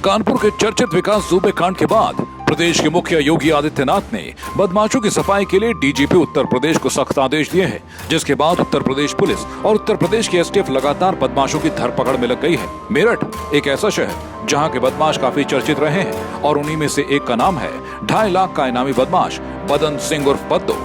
कानपुर के चर्चित विकास दुबे कांड के बाद प्रदेश के मुखिया योगी आदित्यनाथ ने बदमाशों की सफाई के लिए डीजीपी उत्तर प्रदेश को सख्त आदेश दिए हैं, जिसके बाद उत्तर प्रदेश पुलिस और उत्तर प्रदेश की एसटीएफ लगातार बदमाशों की धरपकड़ में लग गई है। मेरठ एक ऐसा शहर जहां के बदमाश काफी चर्चित रहे हैं और उन्हीं में से एक का नाम है 2.5 लाख का इनामी बदमाश बदन सिंह उर्फ बद्दो,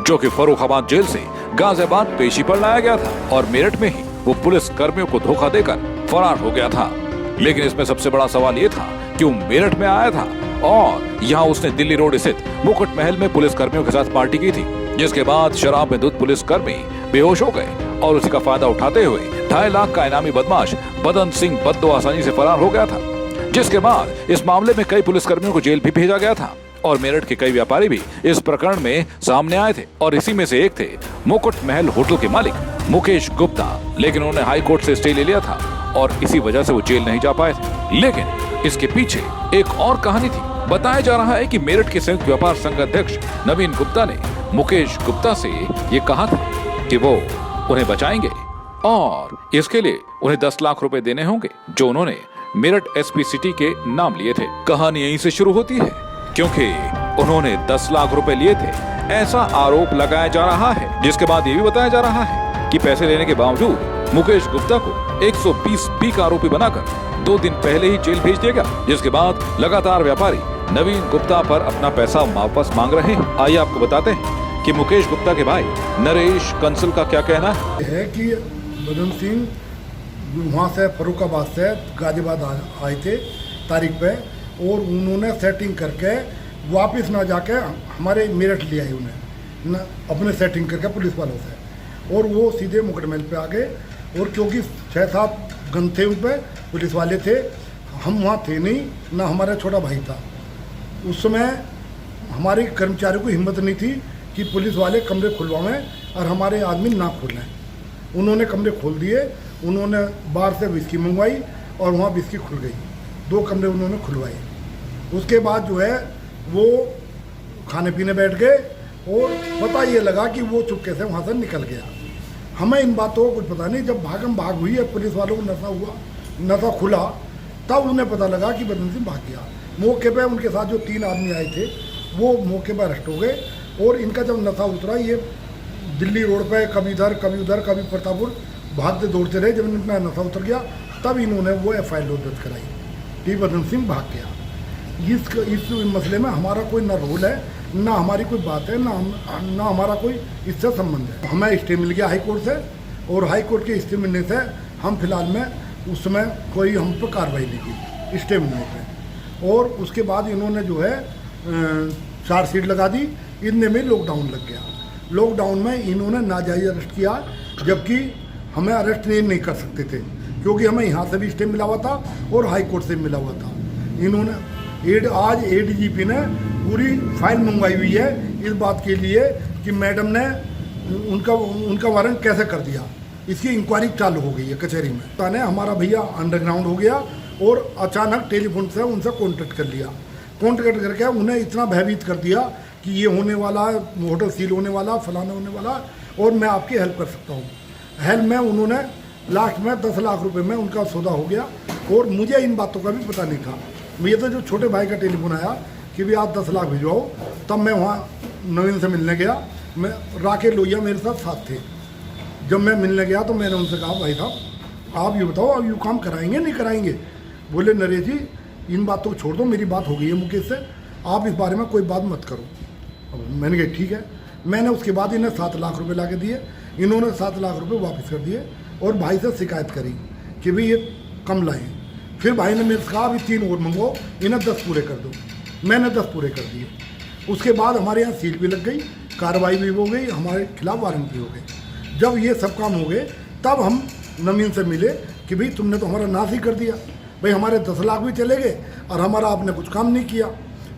जो कि फर्रुखाबाद जेल से गाजियाबाद पेशी पर लाया गया था और मेरठ में ही वो पुलिस कर्मियों को धोखा देकर फरार हो गया था। लेकिन इसमें सबसे बड़ा सवाल ये था कि वो मेरठ में आया था और यहाँ उसने दिल्ली रोड स्थित मुकुट महल में पुलिस कर्मियों के साथ पार्टी की थी, जिसके बाद शराब में धुत पुलिस कर्मी बेहोश हो गए और उसी का फायदा उठाते हुए 2.5 लाख का इनामी बदमाश बदन सिंह बद्दो आसानी से फरार हो गया था। जिसके बाद इस मामले में कई पुलिस कर्मियों को जेल भी भेजा गया था और मेरठ के कई व्यापारी भी इस प्रकरण में सामने आए थे और इसी में से एक थे मुकुट महल होटल के मालिक मुकेश गुप्ता। लेकिन उन्होंने हाई कोर्ट से स्टे ले लिया था और इसी वजह से वो जेल नहीं जा पाए थे। लेकिन इसके पीछे एक और कहानी थी। बताया जा रहा है कि मेरठ के संयुक्त व्यापार संघ अध्यक्ष नवीन गुप्ता ने मुकेश गुप्ता से ये कहा था कि वो उन्हें बचाएंगे और इसके लिए उन्हें 10 लाख रुपए देने होंगे, जो उन्होंने मेरठ एसपी सिटी के नाम लिए थे। कहानी यहीं से शुरू होती है क्योंकि उन्होंने 10 लाख रुपए लिए थे, ऐसा आरोप लगाया जा रहा है। जिसके बाद ये भी बताया जा रहा है कि पैसे लेने के बावजूद मुकेश गुप्ता को 120 का आरोपी बनाकर 2 दिन पहले ही जेल भेज दिया गया। जिसके बाद लगातार व्यापारी नवीन गुप्ता पर अपना पैसा वापस मांग रहे हैं। आइए आपको बताते हैं कि मुकेश गुप्ता के भाई नरेश कंसल का क्या कहना है कि बदन सिंह वहाँ से फर्रुखाबाद से गाजियाबाद आए थे तारीख पे और उन्होंने सेटिंग करके वापस ना जाके हमारे मेरठ ले आए उन्हें अपने सेटिंग करके पुलिस वालों से, और वो सीधे मुकुट महल पे आ गए। और क्योंकि 6-7 गन थे उन पर, पुलिस वाले थे, हम वहाँ थे नहीं, ना हमारा छोटा भाई था। उस समय हमारे कर्मचारियों को हिम्मत नहीं थी कि पुलिस वाले कमरे खुलवाएं और हमारे आदमी ना खोलें। उन्होंने कमरे खोल दिए, उन्होंने बाहर से विस्की मंगवाई और वहाँ विस्की खुल गई। 2 कमरे उन्होंने खुलवाए। उसके बाद जो है वो खाने पीने बैठ गए और पता ये लगा कि वो चुपके से वहाँ से निकल गया। हमें इन बातों को कुछ पता नहीं। जब भागम भाग हुई है, पुलिस वालों को नशा खुला, तब उन्हें पता लगा कि बदन सिंह भाग गया। मौके पे उनके साथ जो 3 आदमी आए थे वो मौके पर अरेस्ट हो गए और इनका जब नशा उतरा, ये दिल्ली रोड पे कभी इधर कभी उधर कभी प्रतापपुर भागते दौड़ते रहे। जब इनका नशा उतर गया तब इन्होंने वो FIR दर्ज कराई कि बदन सिंह भाग गया। इस मसले में हमारा कोई ना रोल है, ना हमारी कोई बात है, ना हमारा कोई इससे संबंध है। हमें स्टे मिल गया हाई कोर्ट से और हाई कोर्ट के स्टे मिलने से हम फिलहाल में उस समय कोई हम पर कार्रवाई नहीं की स्टे मिलने पे। और उसके बाद इन्होंने जो है चार्जशीट लगा दी। इतने में लॉकडाउन लग गया। लॉकडाउन में इन्होंने नाजायज अरेस्ट किया, जबकि हमें अरेस्ट नहीं कर सकते थे क्योंकि हमें यहाँ से भी स्टे मिला हुआ था और हाई कोर्ट से मिला हुआ था। इन्होंने आज ADGP ने पूरी फाइल मंगवाई हुई है इस बात के लिए कि मैडम ने उनका वारंट कैसे कर दिया। इसकी इंक्वायरी चालू हो गई है कचहरी में। ताने हमारा भैया अंडरग्राउंड हो गया और अचानक टेलीफोन से उनसे कॉन्टेक्ट कर लिया। कॉन्टेक्ट करके उन्हें इतना भयभीत कर दिया कि ये होने वाला है, होटल सील होने वाला, फलाना होने वाला और मैं आपकी हेल्प कर सकता हूँ। हेल्प में उन्होंने लास्ट में 10 लाख रुपए में उनका सौदा हो गया और मुझे इन बातों का भी पता नहीं था। मुझे तो जो छोटे भाई का टेलीफोन आया कि भी आप 10 लाख भिजवाओ, तब मैं वहाँ नवीन से मिलने गया। मैं राकेश लोहिया मेरे साथ थे। जब मैं मिलने गया तो मैंने उनसे कहा, भाई साहब आप ये बताओ अब ये काम कराएंगे नहीं कराएंगे? बोले नरेश जी इन बातों को छोड़ दो, मेरी बात हो गई है मुकेश से, आप इस बारे में कोई बात मत करो। मैंने कहा ठीक है। मैंने उसके बाद इन्हें 7 लाख रुपए ला के दिए। इन्होंने 7 लाख रुपए वापस कर दिए और भाई से शिकायत करी कि भाई ये कम लाएँ। फिर भाई ने मेरे से कहा अभी 3 और मंगवाओ, इन्हें 10 पूरे कर दो। मैंने 10 पूरे कर दिए। उसके बाद हमारे यहाँ सील भी लग गई, कार्रवाई भी हो गई, हमारे खिलाफ वारंट भी हो गए। जब ये सब काम हो गए तब हम नवीन से मिले कि भाई तुमने तो हमारा नाश ही कर दिया, भाई हमारे 10 लाख भी चले गए और हमारा आपने कुछ काम नहीं किया।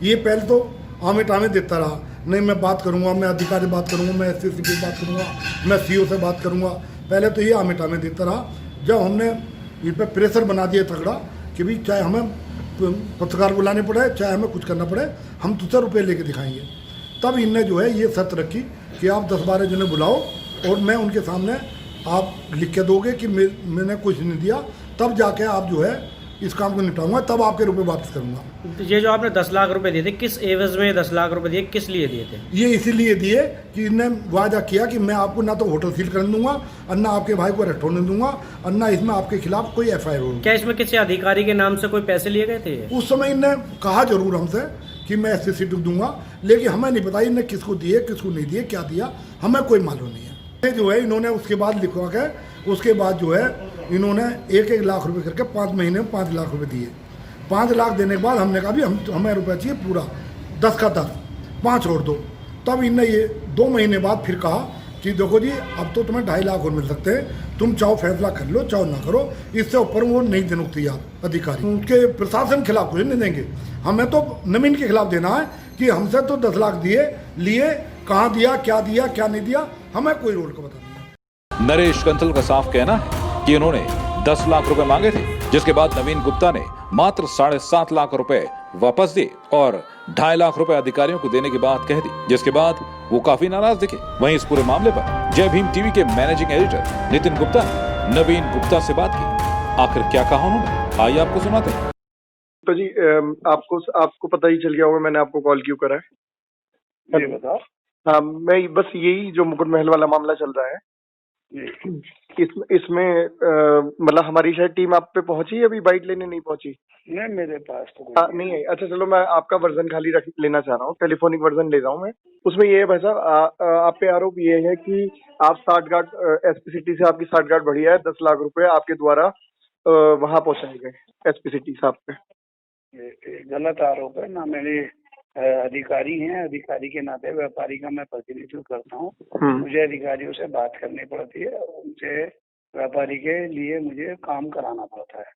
ये पहले तो आमे टामे देता रहा, नहीं मैं बात करूँगा, मैं अधिकारी से बात करूँगा, मैं SCC से बात करूँगा, मैं CO से बात करूँगा। पहले तो ये आमे टामे देता रहा। जब हमने इन पर प्रेशर बना दिया तगड़ा कि भाई चाहे हमें पत्रकार बुलाने पड़े, चाहे हमें कुछ करना पड़े, हम तुझसे रुपये लेके दिखाएंगे, तब इनने जो है ये शर्त रखी कि आप 10-12 जने बुलाओ और मैं उनके सामने आप लिख के दोगे कि मैंने कुछ नहीं दिया, तब जाके आप जो है इस काम को निपटाऊंगा, तब आपके रुपए वापस करूंगा। तो ये जो आपने 10 लाख रुपए दिए थे, किस एवज में 10 लाख रुपए दिए, किस लिए दिए थे? ये इसीलिए दिए कि इन्हें वादा किया कि मैं आपको ना तो होटल सील करने दूंगा और ना आपके भाई को अरेस्ट होने दूंगा और ना इसमें आपके खिलाफ कोई एफआईआर होगी। क्या इसमें किसी अधिकारी के नाम से कोई पैसे लिए गए थे? उस समय इन्हें कहा जरूर हमसे कि मैं SC दूंगा, लेकिन हमें नहीं पता इन्हें किसको दिए किसको नहीं दिए, क्या दिया हमें कोई मालूम नहीं है। ये जो है इन्होंने उसके बाद लिखवा के, उसके बाद जो है इन्होंने 1-1 लाख रुपए करके 5 महीने में 5 लाख रुपए दिए। 5 लाख देने के बाद हमने कहा भी हमें रुपया चाहिए पूरा 10 का 10, 5 छोड़ दो। तब इनने ये 2 महीने बाद फिर कहा कि देखो जी अब तो तुम्हें 2.5 लाख और मिल सकते हैं, तुम चाहो फैसला कर लो चाहो ना करो। इससे ऊपर वो नहीं देने को तैयार अधिकारी। उनके प्रशासन के खिलाफ कुछ नहीं देंगे, हमें तो नवीन के खिलाफ देना है कि हमसे तो 10 लाख दिए, लिए कहाँ दिया क्या नहीं दिया, हमें कोई रोल का बताना नहीं। नरेश कंसल का साफ कहना है कि इन्होंने 10 लाख रुपए मांगे थे, जिसके बाद नवीन गुप्ता ने मात्र 7.5 लाख रुपए वापस दिए और 2.5 लाख रुपए अधिकारियों को देने की बात कह दी, जिसके बाद वो काफी नाराज दिखे। वहीं इस पूरे मामले पर जय भीम टीवी के मैनेजिंग एडिटर नितिन गुप्ता ने नवीन गुप्ता से बात की। आखिर क्या कहा उन्होंने, आइए आपको सुनाते हैं। तो जी आपको पता ही चल गया होगा मैंने आपको कॉल क्यों करा है। ये बताओ। हाँ, मैं बस यही जो मुकुट महल वाला मामला चल रहा है, इसमें मतलब हमारी शायद टीम आप पे पहुंची है, अभी बाइट लेने नहीं पहुंची। नहीं, मेरे पास तो कोई नहीं है। अच्छा चलो, मैं आपका वर्जन खाली लेना चाह रहा हूँ, टेलीफोनिक वर्जन ले रहा हूँ मैं। उसमें ये है भाई साहब, आप पे आरोप ये है कि आप साठगांठ SP सिटी से आपकी साठगांठ बढ़िया है, 10 लाख रुपए आपके द्वारा वहां पहुंचाए गए SP सिटी साहब पे। ये गलत आरोप है ना। मेरे अधिकारी हैं, अधिकारी के नाते व्यापारी का मैं प्रतिनिधित्व करता हूँ। मुझे अधिकारियों से बात करनी पड़ती है, उनसे व्यापारी के लिए मुझे काम कराना पड़ता है,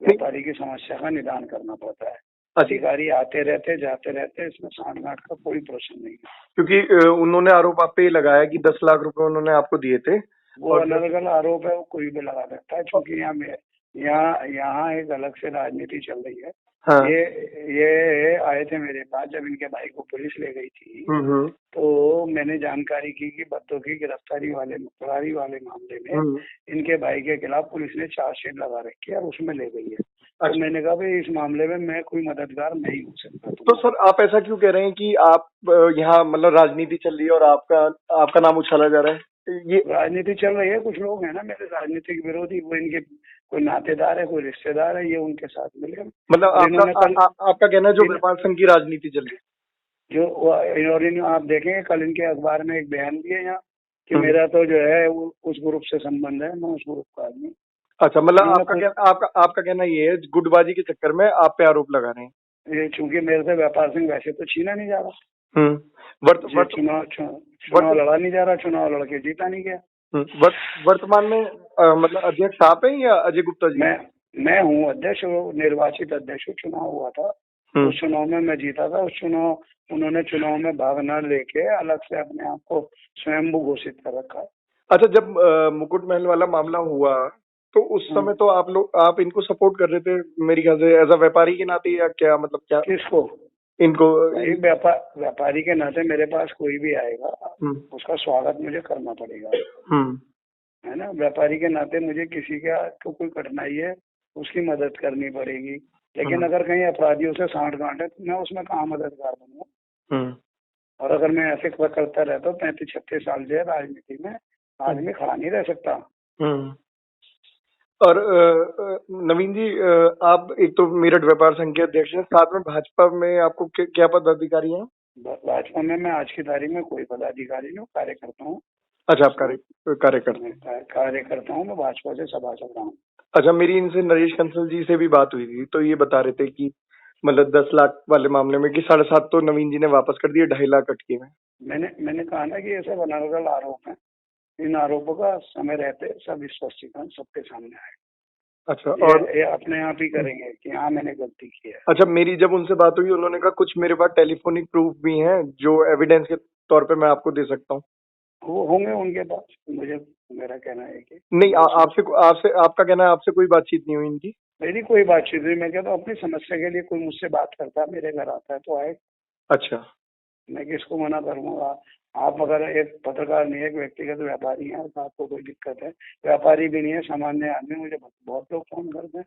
व्यापारी की समस्या का निदान करना पड़ता है। अधिकारी आते रहते जाते रहते, इसमें साठगांठ का कोई प्रश्न नहीं है। क्योंकि उन्होंने आरोप आप पे लगाया कि 10 लाख रुपए उन्होंने आपको दिए थे। वो अलग अलग आरोप है, वो कोई भी लगा सकता है, क्योंकि यहाँ एक अलग से राजनीति चल रही है। हाँ। ये आए थे मेरे पास जब इनके भाई को पुलिस ले गई थी, तो मैंने जानकारी की कि बच्चों की गिरफ्तारी वाले मामले में इनके भाई के खिलाफ पुलिस ने चार्जशीट लगा रखी है और उसमें ले गई है। तो मैंने कहा भाई इस मामले में मैं कोई मददगार नहीं हो सकता। तो सर आप ऐसा क्यों कह रहे हैं कि आप यहाँ मतलब राजनीति चल रही है और आपका नाम उछाला जा रहा है? ये राजनीति चल रही है, कुछ लोग हैं ना मेरे राजनीतिक विरोधी, वो इनके कोई नातेदार है, कोई रिश्तेदार है, ये उनके साथ मिले। मतलब आपका कहना है जो व्यापार संघ की राजनीति चल रही है, जो आप देखेंगे कल इनके अखबार में एक बयान दिए यहाँ कि मेरा तो जो है वो उस ग्रुप से संबंध है, मैं उस ग्रुप का आदमी। अच्छा, मतलब आपका कहना ये है गुटबाजी के चक्कर में आप पे आरोप लगा रहे हैं। ये चूंकि मेरे से व्यापार संघ वैसे तो छीना नहीं जा रहा, चुनाव लड़ा नहीं जा रहा, चुनाव लड़के जीता नहीं गया। वर्तमान में मतलब अध्यक्ष आप हैं या अजय गुप्ता जी? मैं हूँ अध्यक्ष, निर्वाचित अध्यक्ष। चुनाव हुआ था, उस चुनाव में मैं जीता था। उन्होंने चुनाव में भाग न लेके अलग से अपने आप को स्वयंभू घोषित कर रखा है। अच्छा, जब मुकुट महल वाला मामला हुआ तो उस समय तो आप इनको सपोर्ट कर रहे थे मेरी ख्याल से, एज अ व्यापारी के नाते, या क्या मतलब क्या? किसको? इनको? व्यापारी के नाते मेरे पास कोई भी आएगा उसका स्वागत मुझे करना पड़ेगा, है ना। व्यापारी के नाते मुझे किसी का तो कोई कठिनाई है उसकी मदद करनी पड़ेगी, लेकिन अगर कहीं अपराधियों से साठगांठ है तो मैं उसमें कहाँ मददगार बनूंगा। और अगर मैं ऐसे करता रहता हूँ 35-36 साल जो है राजनीति में, आदमी खड़ा नहीं रह सकता। और नवीन जी, आप एक तो मेरठ व्यापार संघ के अध्यक्ष हैं, साथ में भाजपा में आपको क्या पदाधिकारी हैं? भाजपा में मैं आज की तारीख में कोई पदाधिकारी नहीं हूँ, कार्यकर्ता हूँ। अच्छा, आप कार्यकर्ता हूँ, मैं भाजपा से सभा चल रहा हूँ। अच्छा, मेरी इनसे नरेश कंसल जी से भी बात हुई थी, तो ये बता रहे थे कि मतलब 10 लाख वाले मामले में कि 7.5 तो नवीन जी ने वापस कर दिए, 2.5 लाख अटके में। मैंने कहा ना कि ऐसे बनावट आरोप है, इन आरोपों का समय रहते सब स्पष्टीकरण सबके सामने आए। अच्छा, और ये अपने आप ही करेंगे कि हाँ मैंने गलती की है। अच्छा, मेरी जब उनसे बात हुई उन्होंने कहा कुछ मेरे पास टेलीफोनिक प्रूफ भी हैं जो एविडेंस के तौर पे मैं आपको दे सकता हूँ। वो होंगे उनके पास, मेरा कहना है कि नहीं, आपका कहना है आपसे कोई बातचीत नहीं हुई इनकी? मेरी कोई बातचीत नहीं। मैं कहता हूँ अपनी समस्या के लिए कोई मुझसे बात करता है, मेरे घर आता है तो आए। अच्छा, मैं किसको मना करूंगा? आप अगर एक पत्रकार नहीं है, एक व्यक्तिगत व्यापारी है, तो आपको कोई दिक्कत है? व्यापारी भी नहीं है, सामान्य आदमी, मुझे बहुत लोग फोन करते हैं,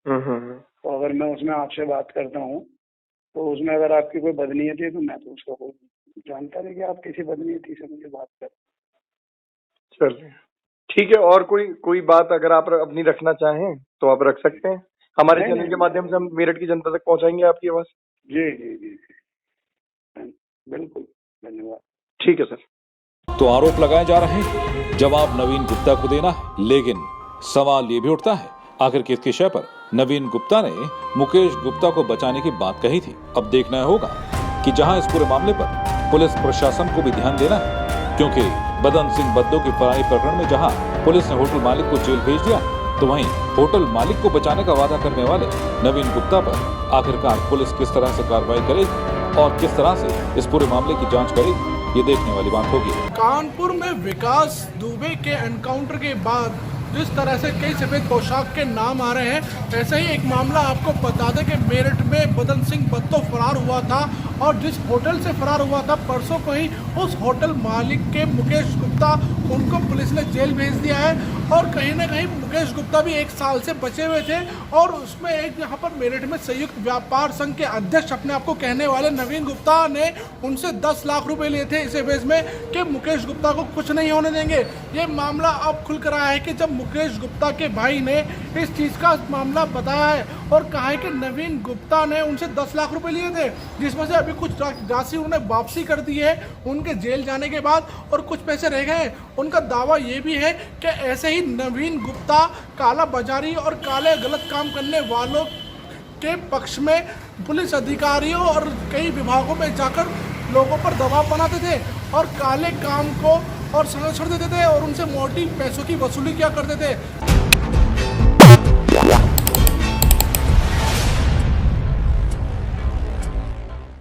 तो अगर मैं उसमें आपसे बात करता हूँ तो उसमें अगर आपकी कोई बदनीयती है तो मैं तो उसको कोई जानता नहीं कि आप किसी बदनीयती से मुझे बात कर। चलिए ठीक है, और कोई बात अगर आप अपनी रखना चाहें तो आप रख सकते हैं। हमारे नहीं, चैनल नहीं, के माध्यम से हम मेरठ की जनता तक पहुंचाएंगे आपकी आवाज। जी जी जी जी, बिल्कुल, धन्यवाद। ठीक है सर। तो आरोप लगाए जा रहे हैं, जवाब नवीन गुप्ता को देना है, लेकिन सवाल ये भी उठता है आखिर किस विषय पर नवीन गुप्ता ने मुकेश गुप्ता को बचाने की बात कही थी। अब देखना होगा कि जहां इस पूरे मामले पर पुलिस प्रशासन को भी ध्यान देना है, क्योंकि बदन सिंह बद्दो की फरारी प्रकरण में जहां पुलिस ने होटल मालिक को जेल भेज दिया, तो वहीं होटल मालिक को बचाने का वादा करने वाले नवीन गुप्ता पर आखिरकार पुलिस किस तरह से कार्रवाई करेगी और किस तरह से इस पूरे मामले की जांच करेगी, ये देखने वाली बात होगी। कानपुर में विकास दुबे के एनकाउंटर के बाद जिस तरह से कई सफेद पोशाक के नाम आ रहे हैं, ऐसा ही एक मामला आपको बता दें कि मेरठ में बदन सिंह बद्दो फरार हुआ था और जिस होटल से फरार हुआ था परसों को ही उस होटल मालिक के मुकेश गुप्ता, उनको पुलिस ने जेल भेज दिया है। और कहीं ना कहीं मुकेश गुप्ता भी 1 साल से बचे हुए थे और उसमें एक यहाँ पर मेरठ में संयुक्त व्यापार संघ के अध्यक्ष अपने आप को कहने वाले नवीन गुप्ता ने उनसे 10 लाख रुपए लिए थे इस एवज में कि मुकेश गुप्ता को कुछ नहीं होने देंगे। ये मामला अब खुल कर आया है कि जब मुकेश गुप्ता के भाई ने इस चीज़ का मामला बताया है और कहा है कि नवीन गुप्ता ने उनसे 10 लाख रुपए लिए थे, जिसमें से अभी कुछ राशि उन्होंने वापसी कर दी है उनके जेल जाने के बाद और कुछ पैसे रह गए। उनका दावा ये भी है कि ऐसे ही नवीन गुप्ता काला बाजारी और काले गलत काम करने वालों के पक्ष में पुलिस अधिकारियों और कई विभागों में जाकर लोगों पर दबाव बनाते थे और काले काम को और संरक्षण देते थे और उनसे मोटी पैसों की वसूली किया करते थे।